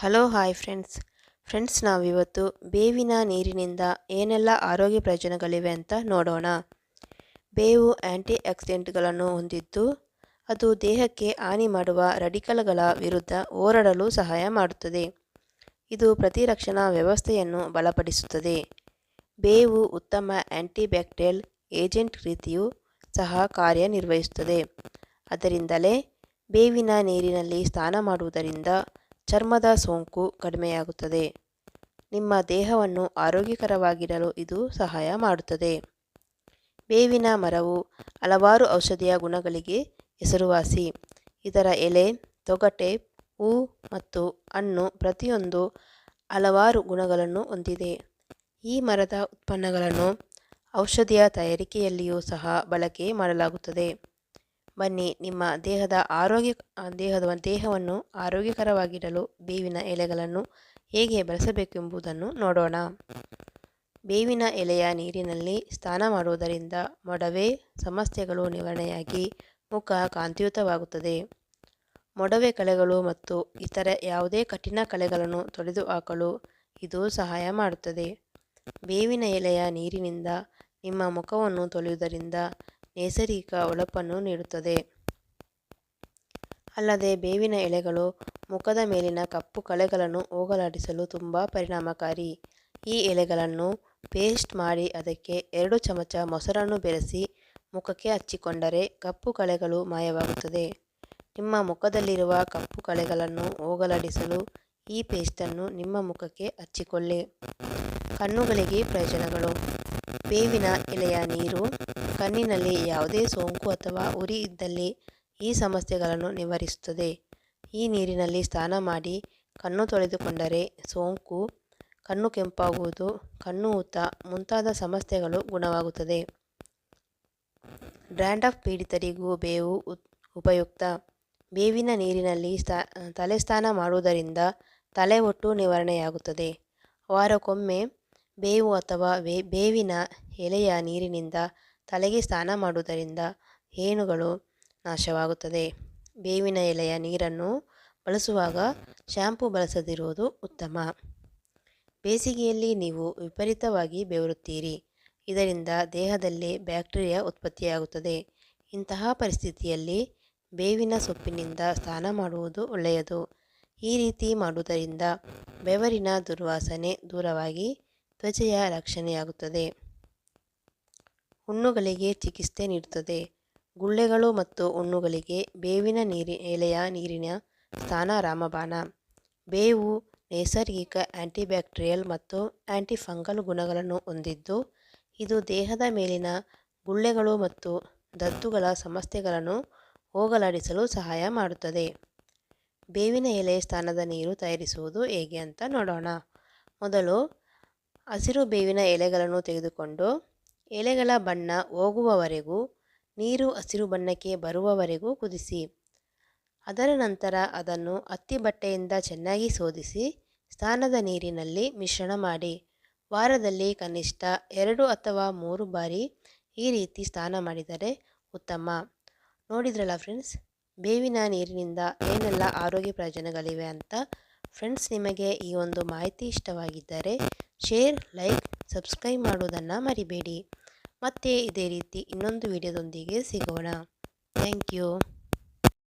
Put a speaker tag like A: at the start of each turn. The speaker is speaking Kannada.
A: ಹಲೋ ಹಾಯ್ ಫ್ರೆಂಡ್ಸ್ ನಾವಿವತ್ತು ಬೇವಿನ ನೀರಿನಿಂದ ಏನೆಲ್ಲ ಆರೋಗ್ಯ ಪ್ರಯೋಜನಗಳಿವೆ ಅಂತ ನೋಡೋಣ. ಬೇವು ಆ್ಯಂಟಿ ಆಕ್ಸಿಡೆಂಟ್ಗಳನ್ನು ಹೊಂದಿದ್ದು ಅದು ದೇಹಕ್ಕೆ ಹಾನಿ ಮಾಡುವ ರೆಡಿಕಲ್ಗಳ ವಿರುದ್ಧ ಹೋರಾಡಲು ಸಹಾಯ ಮಾಡುತ್ತದೆ. ಇದು ಪ್ರತಿರಕ್ಷಣಾ ವ್ಯವಸ್ಥೆಯನ್ನು ಬಲಪಡಿಸುತ್ತದೆ. ಬೇವು ಉತ್ತಮ ಆ್ಯಂಟಿಬ್ಯಾಕ್ಟೀರಿಯಲ್ ಏಜೆಂಟ್ ರೀತಿಯೂ ಸಹ ಕಾರ್ಯನಿರ್ವಹಿಸುತ್ತದೆ. ಅದರಿಂದಲೇ ಬೇವಿನ ನೀರಿನಲ್ಲಿ ಸ್ನಾನ ಮಾಡುವುದರಿಂದ ಚರ್ಮದ ಸೋಂಕು ಕಡಿಮೆಯಾಗುತ್ತದೆ. ನಿಮ್ಮ ದೇಹವನ್ನು ಆರೋಗ್ಯಕರವಾಗಿಡಲು ಇದು ಸಹಾಯ ಮಾಡುತ್ತದೆ. ಬೇವಿನ ಮರವು ಹಲವಾರು ಔಷಧೀಯ ಗುಣಗಳಿಗೆ ಹೆಸರುವಾಸಿ. ಇದರ ಎಲೆ, ತೊಗಟೆ, ಹೂ ಮತ್ತು ಹಣ್ಣು ಪ್ರತಿಯೊಂದು ಹಲವಾರು ಗುಣಗಳನ್ನು ಹೊಂದಿದೆ. ಈ ಮರದ ಉತ್ಪನ್ನಗಳನ್ನು ಔಷಧಿಯ ತಯಾರಿಕೆಯಲ್ಲಿಯೂ ಸಹ ಬಳಕೆ ಮಾಡಲಾಗುತ್ತದೆ. ಬನ್ನಿ, ನಿಮ್ಮ ದೇಹವನ್ನು ಆರೋಗ್ಯಕರವಾಗಿಡಲು ಬೇವಿನ ಎಲೆಗಳನ್ನು ಹೇಗೆ ಬಳಸಬೇಕೆಂಬುದನ್ನು ನೋಡೋಣ. ಬೇವಿನ ಎಲೆಯ ನೀರಿನಲ್ಲಿ ಸ್ನಾನ ಮಾಡುವುದರಿಂದ ಮೊಡವೆ ಸಮಸ್ಯೆಗಳು ನಿವಾರಣೆಯಾಗಿ ಮುಖ ಕಾಂತಿಯುತವಾಗುತ್ತದೆ. ಮೊಡವೆ ಕಲೆಗಳು ಮತ್ತು ಇತರ ಯಾವುದೇ ಕಠಿಣ ಕಲೆಗಳನ್ನು ತೊಡೆದುಹಾಕಲು ಇದು ಸಹಾಯ ಮಾಡುತ್ತದೆ. ಬೇವಿನ ಎಲೆಯ ನೀರಿನಿಂದ ನಿಮ್ಮ ಮುಖವನ್ನು ತೊಳೆಯುವುದರಿಂದ ನೈಸರ್ಗಿಕ ಹೊಳಪನ್ನು ನೀಡುತ್ತದೆ. ಅಲ್ಲದೆ ಬೇವಿನ ಎಲೆಗಳು ಮುಖದ ಮೇಲಿನ ಕಪ್ಪು ಕಲೆಗಳನ್ನು ಹೋಗಲಾಡಿಸಲು ತುಂಬ ಪರಿಣಾಮಕಾರಿ. ಈ ಎಲೆಗಳನ್ನು ಪೇಸ್ಟ್ ಮಾಡಿ ಅದಕ್ಕೆ 2 ಚಮಚ ಮೊಸರನ್ನು ಬೆರೆಸಿ ಮುಖಕ್ಕೆ ಹಚ್ಚಿಕೊಂಡರೆ ಕಪ್ಪು ಕಲೆಗಳು ಮಾಯವಾಗುತ್ತದೆ. ನಿಮ್ಮ ಮುಖದಲ್ಲಿರುವ ಕಪ್ಪು ಕಲೆಗಳನ್ನು ಹೋಗಲಾಡಿಸಲು ಈ ಪೇಸ್ಟನ್ನು ನಿಮ್ಮ ಮುಖಕ್ಕೆ ಹಚ್ಚಿಕೊಳ್ಳಿ. ಕಣ್ಣುಗಳಿಗೆ ಪ್ರಯೋಜನಗಳು. ಬೇವಿನ ಎಲೆಯ ನೀರು ಕಣ್ಣಿನಲ್ಲಿ ಯಾವುದೇ ಸೋಂಕು ಅಥವಾ ಉರಿ ಇದ್ದಲ್ಲಿ ಈ ಸಮಸ್ಯೆಗಳನ್ನು ನಿವಾರಿಸುತ್ತದೆ. ಈ ನೀರಿನಲ್ಲಿ ಸ್ನಾನ ಮಾಡಿ ಕಣ್ಣು ತೊಳೆದುಕೊಂಡರೆ ಸೋಂಕು, ಕಣ್ಣು ಕೆಂಪಾಗುವುದು, ಕಣ್ಣು ಊತ ಮುಂತಾದ ಸಮಸ್ಯೆಗಳು ಗುಣವಾಗುತ್ತದೆ. ಡ್ಯಾಂಡ್ರಫ್ ಪೀಡಿತರಿಗೂ ಬೇವು ಉಪಯುಕ್ತ. ಬೇವಿನ ನೀರಿನಲ್ಲಿ ತಲೆ ಸ್ನಾನ ಮಾಡುವುದರಿಂದ ತಲೆಹೊಟ್ಟು ನಿವಾರಣೆಯಾಗುತ್ತದೆ. ವಾರಕ್ಕೊಮ್ಮೆ ಬೇವು ಅಥವಾ ಬೇವಿನ ಎಲೆಯ ನೀರಿನಿಂದ ತಲೆಗೆ ಸ್ನಾನ ಮಾಡುವುದರಿಂದ ಹೇನುಗಳು ನಾಶವಾಗುತ್ತದೆ. ಬೇವಿನ ಎಲೆಯ ನೀರನ್ನು ಬಳಸುವಾಗ ಶ್ಯಾಂಪು ಬಳಸದಿರುವುದು ಉತ್ತಮ. ಬೇಸಿಗೆಯಲ್ಲಿ ನೀವು ವಿಪರೀತವಾಗಿ ಬೆವರುತ್ತೀರಿ. ಇದರಿಂದ ದೇಹದಲ್ಲಿ ಬ್ಯಾಕ್ಟೀರಿಯಾ ಉತ್ಪತ್ತಿಯಾಗುತ್ತದೆ. ಇಂತಹ ಪರಿಸ್ಥಿತಿಯಲ್ಲಿ ಬೇವಿನ ಸೊಪ್ಪಿನಿಂದ ಸ್ನಾನ ಮಾಡುವುದು ಒಳ್ಳೆಯದು. ಈ ರೀತಿ ಮಾಡುವುದರಿಂದ ಬೆವರಿನ ದುರ್ವಾಸನೆ ದೂರವಾಗಿ ತ್ವಚೆಯ ರಕ್ಷಣೆಯಾಗುತ್ತದೆ. ಹುಣ್ಣುಗಳಿಗೆ ಚಿಕಿತ್ಸೆ ನೀಡುತ್ತದೆ. ಗುಳ್ಳೆಗಳು ಮತ್ತು ಹುಣ್ಣುಗಳಿಗೆ ಬೇವಿನ ಎಲೆಯ ನೀರಿನ ಸ್ನಾನ ರಾಮಬಾಣ. ಬೇವು ನೈಸರ್ಗಿಕ ಆ್ಯಂಟಿಬ್ಯಾಕ್ಟೀರಿಯಲ್ ಮತ್ತು ಆ್ಯಂಟಿಫಂಗಲ್ ಗುಣಗಳನ್ನು ಹೊಂದಿದ್ದು ಇದು ದೇಹದ ಮೇಲಿನ ಗುಳ್ಳೆಗಳು ಮತ್ತು ದದ್ದುಗಳ ಸಮಸ್ಯೆಗಳನ್ನು ಹೋಗಲಾಡಿಸಲು ಸಹಾಯ ಮಾಡುತ್ತದೆ. ಬೇವಿನ ಎಲೆ ಸ್ನಾನದ ನೀರು ತಯಾರಿಸುವುದು ಹೇಗೆ ಅಂತ ನೋಡೋಣ. ಮೊದಲು ಹಸಿರು ಬೇವಿನ ಎಲೆಗಳನ್ನು ತೆಗೆದುಕೊಂಡು ಎಲೆಗಳ ಬಣ್ಣ ಹೋಗುವವರೆಗೂ ನೀರು ಹಸಿರು ಬಣ್ಣಕ್ಕೆ ಬರುವವರೆಗೂ ಕುದಿಸಿ. ಅದರ ನಂತರ ಅದನ್ನು ಹತ್ತಿ ಬಟ್ಟೆಯಿಂದ ಚೆನ್ನಾಗಿ ಶೋಧಿಸಿ ಸ್ನಾನದ ನೀರಿನಲ್ಲಿ ಮಿಶ್ರಣ ಮಾಡಿ. ವಾರದಲ್ಲಿ ಕನಿಷ್ಠ 2 ಅಥವಾ 3 ಬಾರಿ ಈ ರೀತಿ ಸ್ನಾನ ಮಾಡಿದರೆ ಉತ್ತಮ. ನೋಡಿದ್ರಲ್ಲ ಫ್ರೆಂಡ್ಸ್, ಬೇವಿನ ನೀರಿನಿಂದ ಏನೆಲ್ಲ ಆರೋಗ್ಯ ಪ್ರಯೋಜನಗಳಿವೆ ಅಂತ. ಫ್ರೆಂಡ್ಸ್, ನಿಮಗೆ ಈ ಒಂದು ಮಾಹಿತಿ ಇಷ್ಟವಾಗಿದ್ದರೆ ಶೇರ್, ಲೈಕ್, ಸಬ್ಸ್ಕ್ರೈಬ್ ಮಾಡುವುದನ್ನು ಮರಿಬೇಡಿ. ಮತ್ತೆ ಇದೇ ರೀತಿ ಇನ್ನೊಂದು ವಿಡಿಯೋದೊಂದಿಗೆ ಸಿಗೋಣ. Thank you.